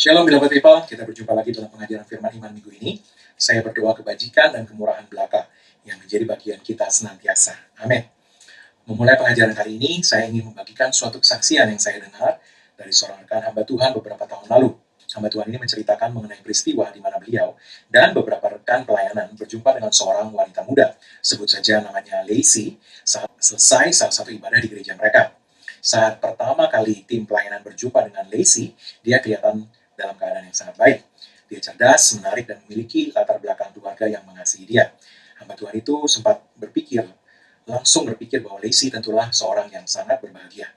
Shalom beloved people, kita berjumpa lagi dalam pengajaran firman iman minggu ini. Saya berdoa kebajikan dan kemurahan belaka yang menjadi bagian kita senantiasa. Amin. Memulai pengajaran kali ini, saya ingin membagikan suatu kesaksian yang saya dengar dari seorang rekan hamba Tuhan beberapa tahun lalu. Hamba Tuhan ini menceritakan mengenai peristiwa di mana beliau dan beberapa rekan pelayanan berjumpa dengan seorang wanita muda, sebut saja namanya Lacey, saat selesai salah satu ibadah di gereja mereka. Saat pertama kali tim pelayanan berjumpa dengan Lacey, dia kelihatan dalam keadaan yang sangat baik. Dia cerdas, menarik, dan memiliki latar belakang keluarga yang mengasihi dia. Hamba Tuhan itu sempat langsung berpikir bahwa Lacey tentulah seorang yang sangat berbahagia.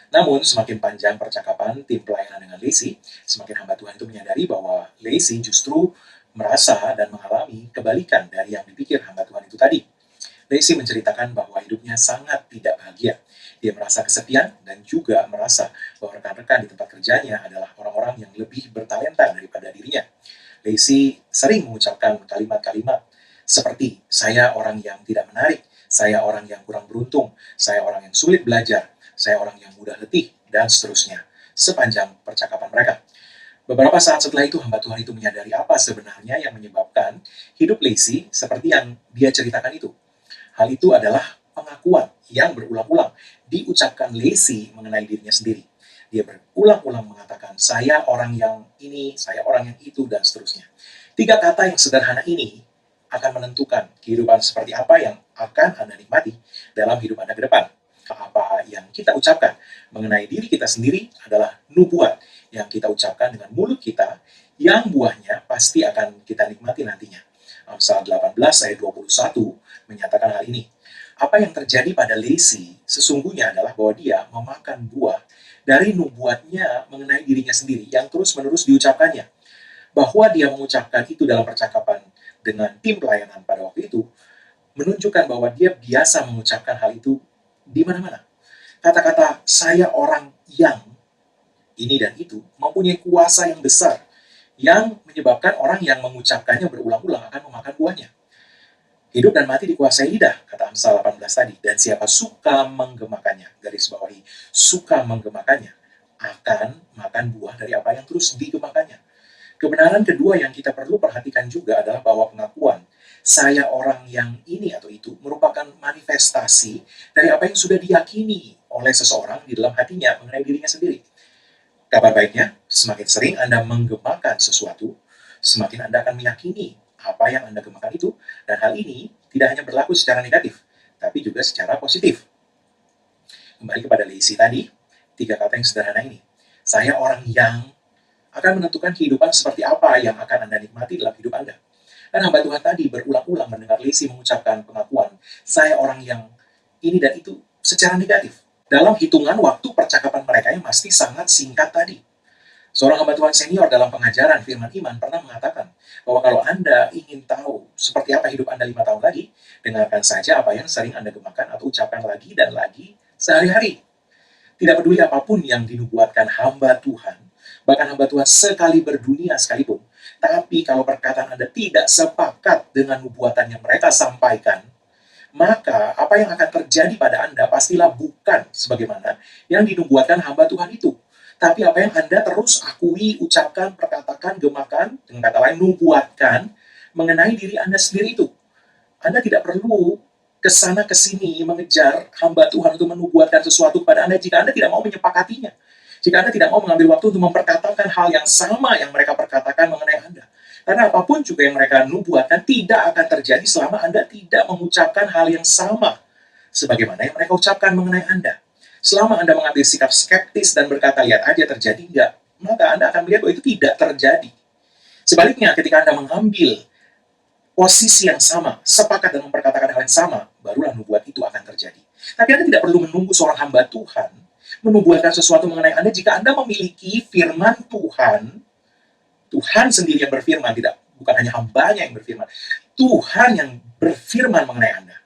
Namun, semakin panjang percakapan tim pelayanan dengan Lacey, semakin hamba Tuhan itu menyadari bahwa Lacey justru merasa dan mengalami kebalikan dari yang dipikir hamba Tuhan itu tadi. Lacey menceritakan bahwa hidupnya sangat tidak bahagia. Dia merasa kesepian dan juga merasa bahwa rekan-rekan di tempat kerjanya adalah orang-orang yang lebih bertalenta daripada dirinya. Lacey sering mengucapkan kalimat-kalimat seperti, saya orang yang tidak menarik, saya orang yang kurang beruntung, saya orang yang sulit belajar, saya orang yang mudah letih, dan seterusnya, sepanjang percakapan mereka. Beberapa saat setelah itu, hamba Tuhan itu menyadari apa sebenarnya yang menyebabkan hidup Lacey seperti yang dia ceritakan itu. Hal itu adalah pengakuan yang berulang-ulang diucapkan Lacey mengenai dirinya sendiri. Dia berulang-ulang mengatakan, saya orang yang ini, saya orang yang itu, dan seterusnya. 3 kata yang sederhana ini akan menentukan kehidupan seperti apa yang akan Anda nikmati dalam hidup Anda ke depan. Apa yang kita ucapkan mengenai diri kita sendiri adalah nubuat yang kita ucapkan dengan mulut kita, yang buahnya pasti akan kita nikmati nantinya. Amsal 18 ayat 21 menyatakan hal ini. Apa yang terjadi pada Lacey sesungguhnya adalah bahwa dia memakan buah dari nubuatnya mengenai dirinya sendiri yang terus-menerus diucapkannya. Bahwa dia mengucapkan itu dalam percakapan dengan tim pelayanan pada waktu itu menunjukkan bahwa dia biasa mengucapkan hal itu di mana-mana. Kata-kata saya orang yang ini dan itu mempunyai kuasa yang besar yang menyebabkan orang yang mengucapkannya berulang-ulang akan memakan buahnya. Hidup dan mati dikuasai lidah, kata Amsal 18 tadi. Dan siapa suka menggemakannya, garis bawahi, suka menggemakannya, akan makan buah dari apa yang terus digemakannya. Kebenaran kedua yang kita perlu perhatikan juga adalah bahwa pengakuan saya orang yang ini atau itu merupakan manifestasi dari apa yang sudah diyakini oleh seseorang di dalam hatinya mengenai dirinya sendiri. Kabar baiknya, semakin sering Anda menggemakan sesuatu, semakin Anda akan meyakini apa yang Anda gemakan itu, dan hal ini tidak hanya berlaku secara negatif, tapi juga secara positif. Kembali kepada Lacey tadi, 3 kata yang sederhana ini. Saya orang yang akan menentukan kehidupan seperti apa yang akan Anda nikmati dalam hidup Anda. Dan hamba Tuhan tadi berulang-ulang mendengar Lacey mengucapkan pengakuan, saya orang yang ini dan itu secara negatif. Dalam hitungan waktu percakapan mereka yang masih sangat singkat tadi. Seorang hamba Tuhan senior dalam pengajaran firman iman pernah mengatakan bahwa kalau Anda ingin tahu seperti apa hidup Anda 5 tahun lagi, dengarkan saja apa yang sering Anda gemakan atau ucapkan lagi dan lagi sehari-hari. Tidak peduli apapun yang dinubuatkan hamba Tuhan, bahkan hamba Tuhan sekali berdunia sekalipun, tapi kalau perkataan Anda tidak sepakat dengan nubuatan yang mereka sampaikan, maka apa yang akan terjadi pada Anda pastilah bukan sebagaimana yang dinubuatkan hamba Tuhan itu. Tapi apa yang Anda terus akui, ucapkan, perkatakan, gemakan, dengan kata lain nubuatkan mengenai diri Anda sendiri itu. Anda tidak perlu kesana kesini mengejar hamba Tuhan untuk menubuatkan sesuatu kepada Anda jika Anda tidak mau menyepakatinya. Jika Anda tidak mau mengambil waktu untuk memperkatakan hal yang sama yang mereka perkatakan mengenai Anda. Karena apapun juga yang mereka nubuatkan tidak akan terjadi selama Anda tidak mengucapkan hal yang sama sebagaimana yang mereka ucapkan mengenai Anda. Selama Anda mengambil sikap skeptis dan berkata, lihat aja terjadi enggak, maka Anda akan melihat bahwa itu tidak terjadi. Sebaliknya, ketika Anda mengambil posisi yang sama, sepakat dan memperkatakan hal yang sama, barulah nubuat itu akan terjadi. Tapi Anda tidak perlu menunggu seorang hamba Tuhan menubuatkan sesuatu mengenai Anda jika Anda memiliki firman Tuhan. Tuhan sendiri yang berfirman, bukan hanya hambanya yang berfirman. Tuhan yang berfirman mengenai Anda.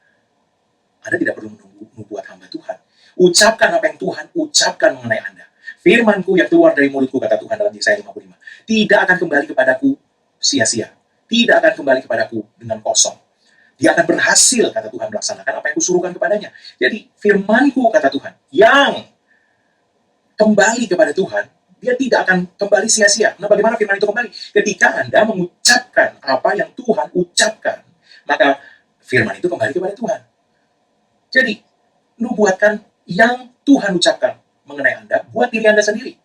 Anda tidak perlu menunggu nubuat hamba Tuhan. Ucapkan apa yang Tuhan ucapkan mengenai Anda. Firman-Ku yang keluar dari mulutku, kata Tuhan dalam Yesaya 55, tidak akan kembali kepadaku sia-sia. Tidak akan kembali kepadaku dengan kosong. Dia akan berhasil, kata Tuhan, melaksanakan apa yang kusuruhkan kepadanya. Jadi, firman-Ku, kata Tuhan, yang kembali kepada Tuhan, dia tidak akan kembali sia-sia. Nah, bagaimana firman itu kembali? Ketika Anda mengucapkan apa yang Tuhan ucapkan, maka firman itu kembali kepada Tuhan. Jadi, nubuatkan yang Tuhan ucapkan mengenai Anda, buat diri Anda sendiri.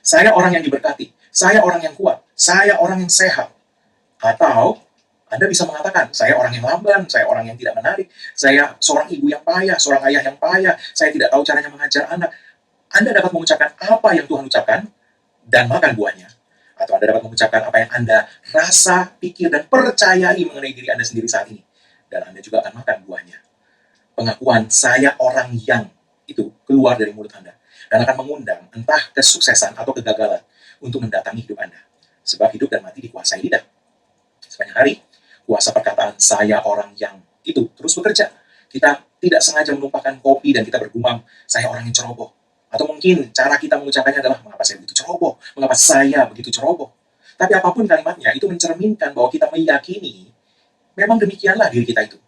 Saya orang yang diberkati, saya orang yang kuat, saya orang yang sehat. Atau Anda bisa mengatakan, saya orang yang lamban, saya orang yang tidak menarik, saya seorang ibu yang payah, seorang ayah yang payah, saya tidak tahu caranya mengajar anak. Anda dapat mengucapkan apa yang Tuhan ucapkan dan makan buahnya. Atau Anda dapat mengucapkan apa yang Anda rasa, pikir, dan percayai mengenai diri Anda sendiri saat ini. Dan Anda juga akan makan buahnya. Pengakuan saya orang yang itu keluar dari mulut Anda. Dan akan mengundang entah kesuksesan atau kegagalan untuk mendatangi hidup Anda. Sebab hidup dan mati dikuasai lidah. Sepanjang hari, kuasa perkataan saya orang yang itu terus bekerja. Kita tidak sengaja menumpahkan kopi dan kita bergumam, saya orang yang ceroboh. Atau mungkin cara kita mengucapkannya adalah, mengapa saya begitu ceroboh? Mengapa saya begitu ceroboh? Tapi apapun kalimatnya, itu mencerminkan bahwa kita meyakini, memang demikianlah diri kita itu.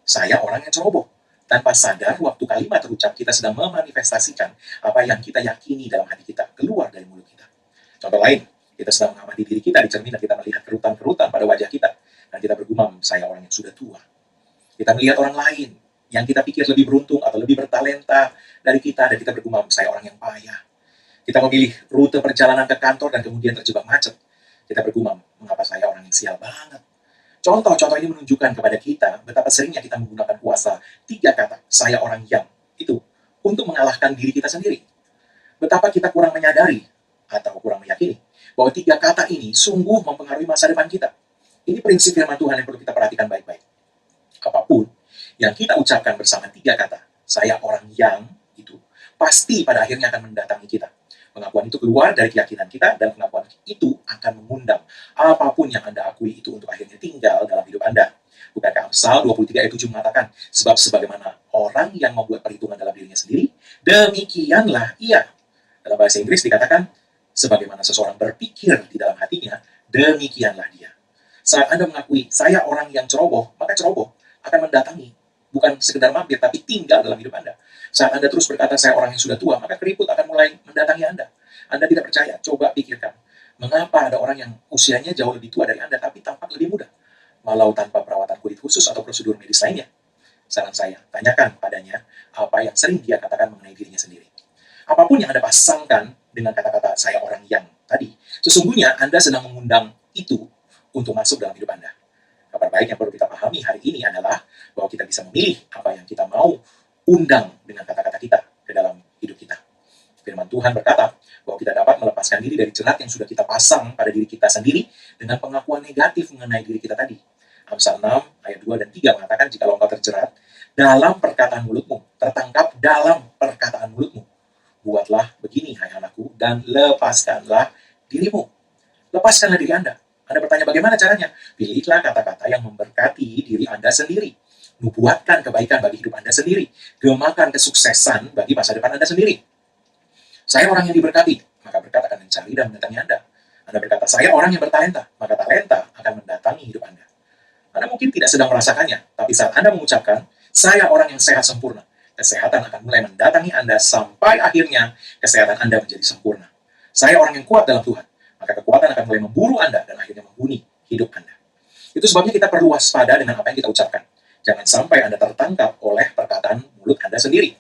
Saya orang yang ceroboh. Tanpa sadar, waktu kalimat terucap, kita sedang memanifestasikan apa yang kita yakini dalam hati kita, keluar dari mulut kita. Contoh lain, kita sedang mengamati diri kita di cermin dan kita melihat kerutan-kerutan pada wajah kita. Dan kita bergumam, saya orang yang sudah tua. Kita melihat orang lain yang kita pikir lebih beruntung atau lebih bertalenta dari kita, dan kita bergumam, saya orang yang payah. Kita memilih rute perjalanan ke kantor dan kemudian terjebak macet. Kita bergumam, mengapa saya orang yang sial banget. Contoh-contoh ini menunjukkan kepada kita betapa seringnya kita menggunakan kuasa 3 kata, saya orang yang, itu untuk mengalahkan diri kita sendiri. Betapa kita kurang menyadari atau kurang meyakini bahwa 3 kata ini sungguh mempengaruhi masa depan kita. Ini prinsip firman Tuhan yang perlu kita perhatikan baik-baik. Apapun yang kita ucapkan bersama 3 kata, saya orang yang, itu pasti pada akhirnya akan mendatangi kita. Pengakuan itu keluar dari keyakinan kita, dan pengakuan itu akan mengundang apapun yang Anda akui itu untuk akhirnya tinggal dalam hidup Anda. Bukankah Amsal 23 ayat 7 mengatakan, sebab sebagaimana orang yang membuat perhitungan dalam dirinya sendiri, demikianlah ia. Dalam bahasa Inggris dikatakan, sebagaimana seseorang berpikir di dalam hatinya, demikianlah dia. Saat Anda mengakui, saya orang yang ceroboh, maka ceroboh akan mendatangi, bukan sekedar mampir, tapi tinggal dalam hidup Anda. Saat Anda terus berkata, saya orang yang sudah tua, maka keriput akan mulai mendatangi Anda. Anda tidak percaya, coba pikirkan. Mengapa ada orang yang usianya jauh lebih tua dari Anda, tapi tampak lebih muda? Walau tanpa perawatan kulit khusus atau prosedur medis lainnya. Saran saya, tanyakan padanya apa yang sering dia katakan mengenai dirinya sendiri. Apapun yang Anda pasangkan dengan kata-kata saya orang yang tadi, sesungguhnya Anda sedang mengundang itu untuk masuk dalam hidup Anda. Kabar baik yang perlu kita pahami hari ini adalah bahwa kita bisa memilih apa yang kita mau undang dengan kata-kata kita ke dalam hidup kita. Firman Tuhan berkata bahwa kita dapat melepaskan diri dari jerat yang sudah kita pasang pada diri kita sendiri dengan pengakuan negatif mengenai diri kita tadi. Amsal 6 ayat 2 dan 3 mengatakan, jikalau engkau terjerat dalam perkataan mulutmu, tertangkap dalam perkataan mulutmu, buatlah begini hai anakku, dan lepaskanlah dirimu. Lepaskanlah diri Anda. Anda bertanya bagaimana caranya? Pilihlah kata-kata yang memberkati diri Anda sendiri. Nubuatkan kebaikan bagi hidup Anda sendiri. Gemakan kesuksesan bagi masa depan Anda sendiri. Saya orang yang diberkati, maka berkat akan mencari dan mendatangi Anda. Anda berkata, saya orang yang bertalenta, maka talenta akan mendatangi hidup Anda. Anda mungkin tidak sedang merasakannya, tapi saat Anda mengucapkan, saya orang yang sehat sempurna, kesehatan akan mulai mendatangi Anda sampai akhirnya kesehatan Anda menjadi sempurna. Saya orang yang kuat dalam Tuhan, maka kekuatan akan mulai memburu Anda dan akhirnya menghuni hidup Anda. Itu sebabnya kita perlu waspada dengan apa yang kita ucapkan. Jangan sampai Anda tertangkap oleh perkataan mulut Anda sendiri.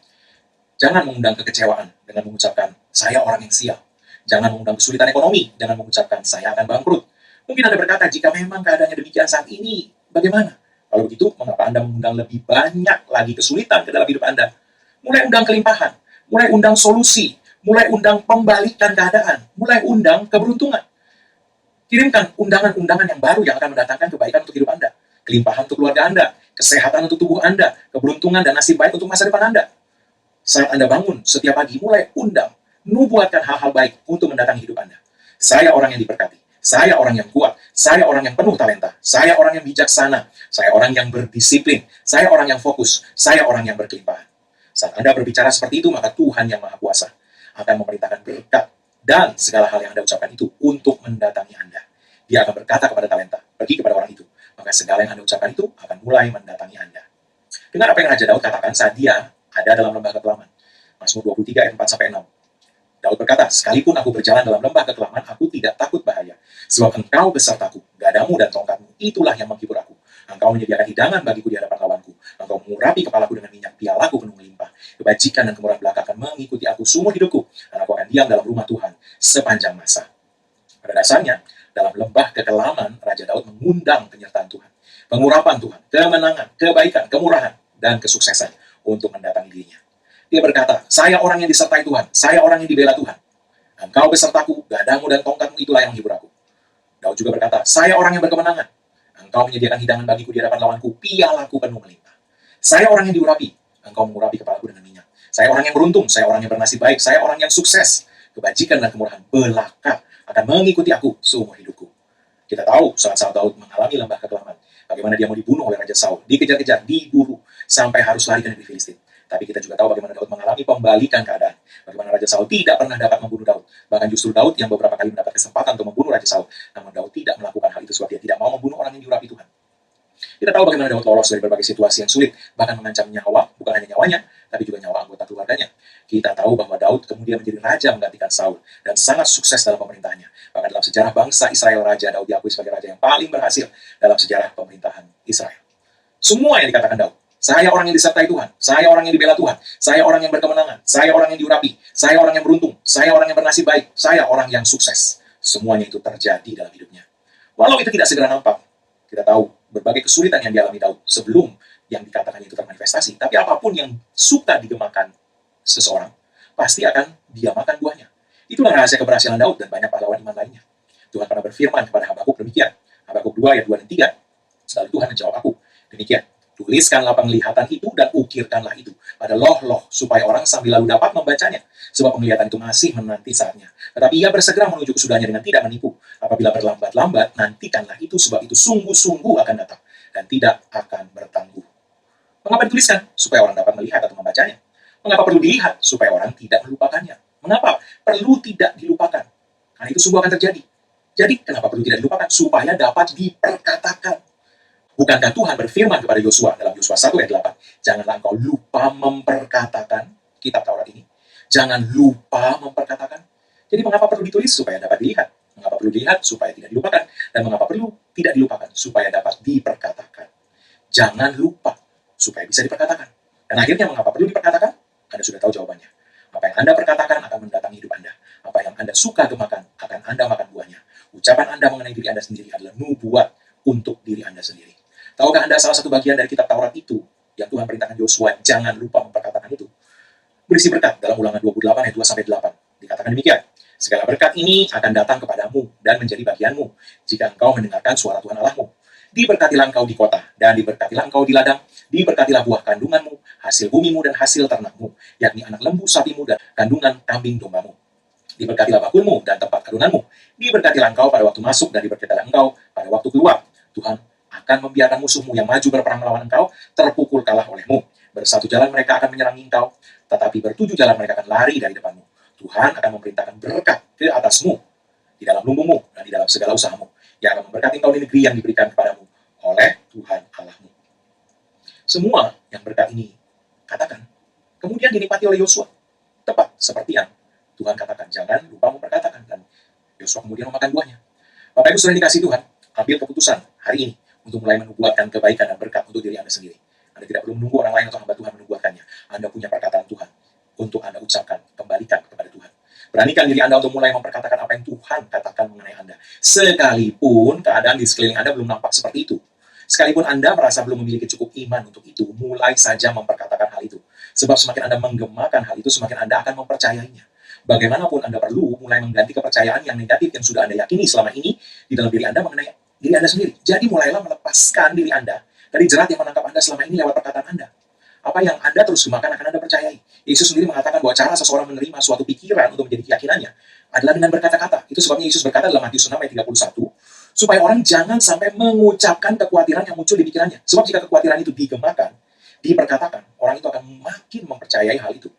Jangan mengundang kekecewaan dengan mengucapkan, saya orang yang sial. Jangan mengundang kesulitan ekonomi dengan mengucapkan, saya akan bangkrut. Mungkin Anda berkata, jika memang keadaannya demikian saat ini, bagaimana? Kalau begitu, mengapa Anda mengundang lebih banyak lagi kesulitan ke dalam hidup Anda? Mulai undang kelimpahan, mulai undang solusi, mulai undang pembalikan keadaan, mulai undang keberuntungan. Kirimkan undangan-undangan yang baru yang akan mendatangkan kebaikan untuk hidup Anda. Kelimpahan untuk keluarga Anda, kesehatan untuk tubuh Anda, keberuntungan dan nasib baik untuk masa depan Anda. Saat Anda bangun setiap pagi, mulai undang, nubuatkan hal-hal baik untuk mendatangi hidup Anda. Saya orang yang diberkati, saya orang yang kuat, saya orang yang penuh talenta, saya orang yang bijaksana, saya orang yang berdisiplin, saya orang yang fokus, saya orang yang berkelimpahan. Saat Anda berbicara seperti itu, maka Tuhan yang Maha Kuasa akan memerintahkan berkat dan segala hal yang Anda ucapkan itu untuk mendatangi Anda. Dia akan berkata kepada talenta, pergi kepada orang itu, maka segala yang Anda ucapkan itu akan mulai mendatangi Anda. Dengar apa yang Raja Daud katakan saat dia ada dalam lembah kekelaman. Mazmur 23 ayat 4-6. Daud berkata, sekalipun aku berjalan dalam lembah kekelaman, aku tidak takut bahaya. Sebab engkau besertaku, gadamu dan tongkatmu, itulah yang menghibur aku. Engkau menyediakan hidangan bagiku di hadapan lawanku. Engkau mengurapi kepalaku dengan minyak, pialaku penuh melimpah. Kebajikan dan kemurahan belaka akan mengikuti aku seumur hidupku, dan aku akan diam dalam rumah Tuhan sepanjang masa. Pada dasarnya, dalam lembah kekelaman, Raja Daud mengundang penyertaan Tuhan, pengurapan Tuhan, kemenangan, kebaikan, kemurahan, dan kesuksesan untuk mendatangi dirinya. Dia berkata, saya orang yang disertai Tuhan, saya orang yang dibela Tuhan. Engkau besertaku, gadamu dan tongkatmu, itulah yang menghibur aku. Daud juga berkata, saya orang yang berkemenangan. Engkau menyediakan hidangan bagiku di hadapan lawanku, pialaku penuh melimpah. Saya orang yang diurapi, engkau mengurapi kepalaku dengan minyak. Saya orang yang beruntung, saya orang yang bernasib baik, saya orang yang sukses. Kebajikan dan kemurahan belaka akan mengikuti aku seumur hidupku. Kita tahu saat Daud mengalami lembah kekelaman, bagaimana dia mau dibunuh oleh Raja Saul, dikejar-kejar, diburu, sampai harus lari ke negeri Filistin. Tapi kita juga tahu bagaimana Daud mengalami pembalikan keadaan. Bagaimana Raja Saul tidak pernah dapat membunuh Daud. Bahkan justru Daud yang beberapa kali mendapat kesempatan untuk membunuh Raja Saul. Namun Daud tidak melakukan hal itu sebab dia tidak mau membunuh orang yang diurapi Tuhan. Kita tahu bagaimana Daud lolos dari berbagai situasi yang sulit, bahkan mengancam nyawa, bukan hanya nyawanya, tapi juga nyawa anggota keluarganya. Kita tahu bahwa Daud kemudian menjadi raja menggantikan Saul, dan sangat sukses dalam pemerintahannya. Bahkan dalam sejarah bangsa Israel, Raja Daud diakui sebagai raja yang paling berhasil dalam sejarah pemerintahan Israel. Semua yang dikatakan Daud, saya orang yang disertai Tuhan, saya orang yang dibela Tuhan, saya orang yang berkemenangan, saya orang yang diurapi, saya orang yang beruntung, saya orang yang bernasib baik, saya orang yang sukses. Semuanya itu terjadi dalam hidupnya. Walau itu tidak segera nampak, kita tahu berbagai kesulitan yang dialami Daud sebelum yang dikatakan itu termanifestasi. Tapi apapun yang suka digemakan seseorang, pasti akan dia makan buahnya. Itulah rahasia keberhasilan Daud dan banyak pahlawan iman lainnya. Tuhan pernah berfirman kepada Habakuk demikian. Habakuk 2 ayat 2 dan 3. Lalu Tuhan menjawab aku demikian. Tuliskanlah penglihatan itu dan ukirkanlah itu pada loh-loh supaya orang sambil lalu dapat membacanya. Sebab penglihatan itu masih menanti saatnya. Tetapi ia bersegera menuju kesudahnya dengan tidak menipu. Apabila berlambat-lambat, nantikanlah itu sebab itu sungguh-sungguh akan datang dan tidak akan bertangguh. Mengapa dituliskan? Supaya orang dapat melihat atau membacanya. Mengapa perlu dilihat? Supaya orang tidak melupakannya. Mengapa perlu tidak dilupakan? Karena itu sungguh akan terjadi. Jadi, kenapa perlu tidak dilupakan? Supaya dapat diperkatakan. Bukankah Tuhan berfirman kepada Yosua dalam Yosua 1 ayat 8, janganlah engkau lupa memperkatakan kitab Taurat ini. Jangan lupa memperkatakan. Jadi mengapa perlu ditulis? Supaya dapat dilihat. Mengapa perlu dilihat? Supaya tidak dilupakan. Dan mengapa perlu tidak dilupakan? Supaya dapat diperkatakan. Jangan lupa. Supaya bisa diperkatakan. Dan akhirnya mengapa perlu diperkatakan? Anda sudah tahu jawabannya. Apa yang Anda perkatakan akan mendatangi hidup Anda. Apa yang Anda suka gemakan akan Anda makan buahnya. Ucapan Anda mengenai diri Anda sendiri adalah nubuat untuk diri Anda sendiri. Tahukah Anda salah satu bagian dari kitab Taurat itu yang Tuhan perintahkan Yosua jangan lupa memperkatakan itu? Berisi berkat dalam Ulangan 28 ayat 2-8. Dikatakan demikian. Segala berkat ini akan datang kepadamu dan menjadi bagianmu jika engkau mendengarkan suara Tuhan Allahmu. Diberkatilah engkau di kota dan diberkatilah engkau di ladang. Diberkatilah buah kandunganmu, hasil bumimu dan hasil ternakmu, yakni anak lembu sapimu dan kandungan kambing dombamu. Diberkatilah bakulmu dan tempat adunanmu. Diberkatilah engkau pada waktu masuk dan diberkatilah engkau pada waktu keluar. Tuhan akan membiarkan musuhmu yang maju berperang melawan engkau terpukul kalah olehmu. Bersatu jalan mereka akan menyerangi engkau, tetapi bertujuh jalan mereka akan lari dari depanmu. Tuhan akan memerintahkan berkat ke atasmu, di dalam lumbungmu dan di dalam segala usahamu. Yang akan memberkati engkau di negeri yang diberikan kepadamu oleh Tuhan Allahmu. Semua yang berkat ini katakan, kemudian dinikmati oleh Yosua. Tepat seperti yang Tuhan katakan, jangan lupa memperkatakan. Dan Yosua kemudian memakan buahnya. Bapak Ibu sudah dikasih Tuhan, ambil keputusan hari ini untuk mulai menubuatkan kebaikan dan berkat untuk diri Anda sendiri. Anda tidak perlu menunggu orang lain atau hamba Tuhan menubuatkannya. Anda punya perkataan Tuhan untuk Anda ucapkan, kembalikan kepada Tuhan. Beranikan diri Anda untuk mulai memperkatakan apa yang Tuhan katakan mengenai Anda. Sekalipun keadaan di sekeliling Anda belum nampak seperti itu. Sekalipun Anda merasa belum memiliki cukup iman untuk itu, mulai saja memperkatakan hal itu. Sebab semakin Anda menggemakan hal itu, semakin Anda akan mempercayainya. Bagaimanapun Anda perlu mulai mengganti kepercayaan yang negatif yang sudah Anda yakini selama ini di dalam diri Anda mengenai diri Anda sendiri. Jadi mulailah melepaskan diri Anda dari jerat yang menangkap Anda selama ini lewat perkataan Anda. Apa yang Anda terus gemakan akan Anda percayai. Yesus sendiri mengatakan bahwa cara seseorang menerima suatu pikiran untuk menjadi keyakinannya adalah dengan berkata-kata. Itu sebabnya Yesus berkata dalam Matius 6 ayat 31, supaya orang jangan sampai mengucapkan kekhawatiran yang muncul di pikirannya. Sebab jika kekhawatiran itu digemakan, diperkatakan, orang itu akan makin mempercayai hal itu.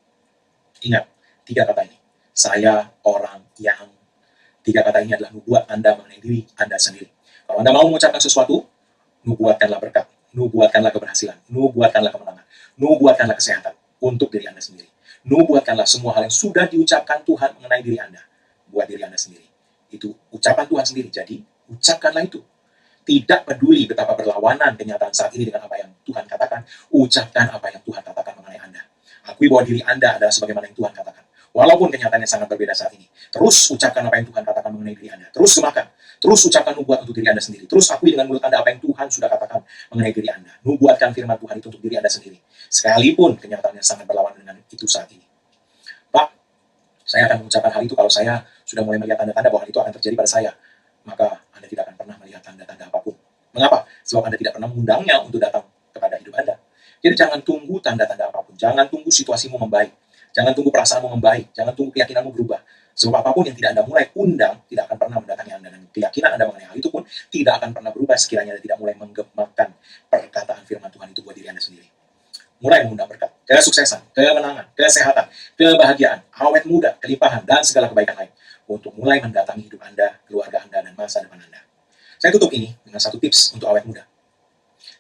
Ingat, 3 kata ini. Saya orang yang. 3 kata ini adalah nubuat Anda mengenai diri Anda sendiri. Kalau Anda mau mengucapkan sesuatu, nubuatkanlah berkat, nubuatkanlah keberhasilan, nubuatkanlah kemenangan, nubuatkanlah kesehatan untuk diri Anda sendiri. Nubuatkanlah semua hal yang sudah diucapkan Tuhan mengenai diri Anda, buat diri Anda sendiri. Itu ucapan Tuhan sendiri, jadi ucapkanlah itu. Tidak peduli betapa berlawanan kenyataan saat ini dengan apa yang Tuhan katakan, ucapkan apa yang Tuhan katakan mengenai Anda. Akui bahwa diri Anda adalah sebagaimana yang Tuhan katakan. Walaupun kenyataannya sangat berbeda saat ini. Terus ucapkan apa yang Tuhan katakan mengenai diri Anda. Terus gemakan. Terus ucapkan nubuat untuk diri Anda sendiri. Terus akui dengan mulut Anda apa yang Tuhan sudah katakan mengenai diri Anda. Nubuatkan firman Tuhan itu untuk diri Anda sendiri. Sekalipun kenyataannya sangat berlawanan dengan itu saat ini. Pak, saya akan mengucapkan hal itu kalau saya sudah mulai melihat tanda-tanda bahwa itu akan terjadi pada saya. Maka Anda tidak akan pernah melihat tanda-tanda apapun. Mengapa? Sebab Anda tidak pernah mengundangnya untuk datang kepada hidup Anda. Jadi jangan tunggu tanda-tanda apapun. Jangan tunggu situasimu membaik. Jangan tunggu perasaanmu membaik. Jangan tunggu keyakinanmu berubah. Sebab apapun yang tidak Anda mulai undang, tidak akan pernah mendatangi Anda. Dan keyakinan Anda mengenai hal itu pun tidak akan pernah berubah sekiranya Anda tidak mulai menggemakan perkataan firman Tuhan itu buat diri Anda sendiri. Mulai mengundang berkat, kesuksesan, kemenangan, kesehatan, kebahagiaan, awet muda, kelimpahan, dan segala kebaikan lain. Untuk mulai mendatangi hidup Anda, keluarga Anda, dan masa depan Anda. Saya tutup ini dengan satu tips untuk awet muda.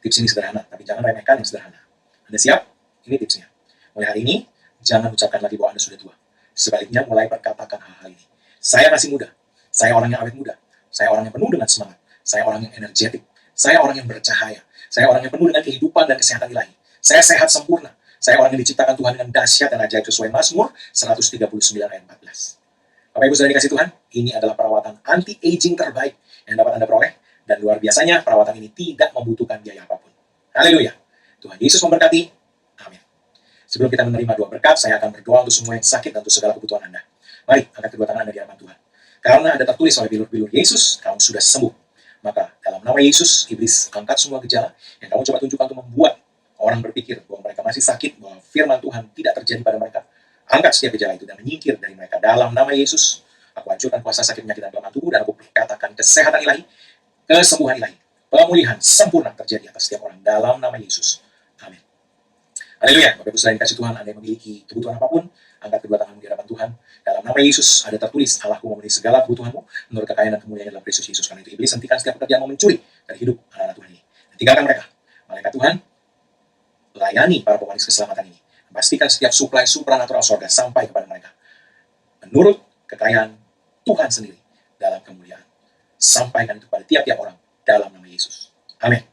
Tips ini sederhana, tapi jangan remehkan yang sederhana. Anda siap? Ini tipsnya. Mulai hari ini, jangan ucapkan lagi bahwa Anda sudah tua. Sebaliknya, mulai perkatakan hal-hal ini. Saya masih muda. Saya orang yang awet muda. Saya orang yang penuh dengan semangat. Saya orang yang energetik. Saya orang yang bercahaya. Saya orang yang penuh dengan kehidupan dan kesehatan ilahi. Saya sehat sempurna. Saya orang yang diciptakan Tuhan dengan dahsyat dan ajaib sesuai Mazmur 139 ayat 14. Bapak Ibu saudara dikasih Tuhan, ini adalah perawatan anti-aging terbaik yang dapat Anda peroleh. Dan luar biasanya, perawatan ini tidak membutuhkan biaya apapun. Haleluya. Tuhan Yesus memberkati. Amin. Sebelum kita menerima doa berkat, saya akan berdoa untuk semua yang sakit dan untuk segala kebutuhan Anda. Mari, angkat kedua tangan Anda di hadapan Tuhan. Karena ada tertulis oleh bilur-bilur Yesus, kamu sudah sembuh. Maka dalam nama Yesus, iblis angkat semua gejala yang kamu coba tunjukkan untuk membuat orang berpikir bahwa mereka masih sakit, bahwa firman Tuhan tidak terjadi pada mereka. Angkat setiap gejala itu dan menyingkir dari mereka. Dalam nama Yesus, aku hancurkan kuasa sakit penyakit dan kelemahan tubuh, dan aku katakan kesehatan ilahi, kesembuhan ilahi, pemulihan sempurna terjadi atas setiap orang dalam nama Yesus. Amin. Haleluya. Bapak Ibu saudara dikasih Tuhan, Anda yang memiliki kebutuhan apapun, angkat kedua tanganmu di hadapan Tuhan. Dalam nama Yesus ada tertulis, Allahku memenuhi segala kebutuhanmu menurut kekayaan dan kemuliaan dalam Kristus Yesus. Karena itu iblis hentikan setiap pekerjaan mau mencuri dari hidup anak-anak Tuhan ini. Dan tinggalkan mereka. Malaikat Tuhan, layani para pewaris keselamatan ini. Pastikan setiap suplai supranatural surga sampai kepada mereka. Menurut kekayaan Tuhan sendiri dalam kemuliaan. Sampaikan itu kepada tiap-tiap orang dalam nama Yesus. Amin.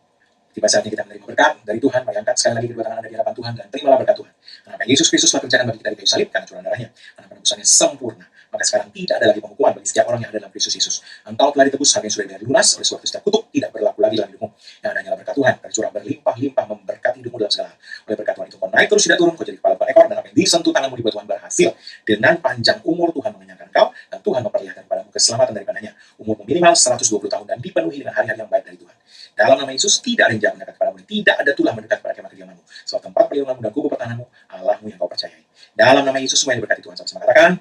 Tiba saatnya kita menerima berkat dari Tuhan. Mari angkat sekali lagi kedua tangan Anda di hadapan Tuhan dan terimalah berkat Tuhan. Karena Yesus Kristus telah kerjakan bagi kita di kayu salib karena curahan darahnya. Karena penebusannya sempurna. Maka sekarang tidak ada lagi penghukuman bagi setiap orang yang ada dalam Kristus Yesus. Engkau telah ditebus, harganya sudah dibayar lunas. Oleh sebab itu setiap kutuk tidak berlaku lagi dalam hidupmu. Yang adanya berkat Tuhan tercurah berlimpah-limpah memberkati hidupmu dalam segala hal. Oleh berkat Tuhan itu kau naik terus tidak turun, kau jadi kepala bukan ekor, dan apa yang disentuh tanganmu dibuat Tuhan berhasil. Dengan panjang umur Tuhan mengenyangkan kau, dan Tuhan memperlihatkan kepadamu keselamatan daripadanya. Umurmu minimal 120 tahun dan dipenuhi dengan hari-hari yang baik dari Tuhan. Dalam nama Yesus tidak ada yang jahat mendekat kepadamu, tidak ada tulah mendekat kepada kemah kediamanmu. Sebab tempat perlindunganmu dan kubu pertahananmu, Allahmu yang kau percayai. Dalam nama Yesus semua yang diberkati Tuhan sama-sama katakan,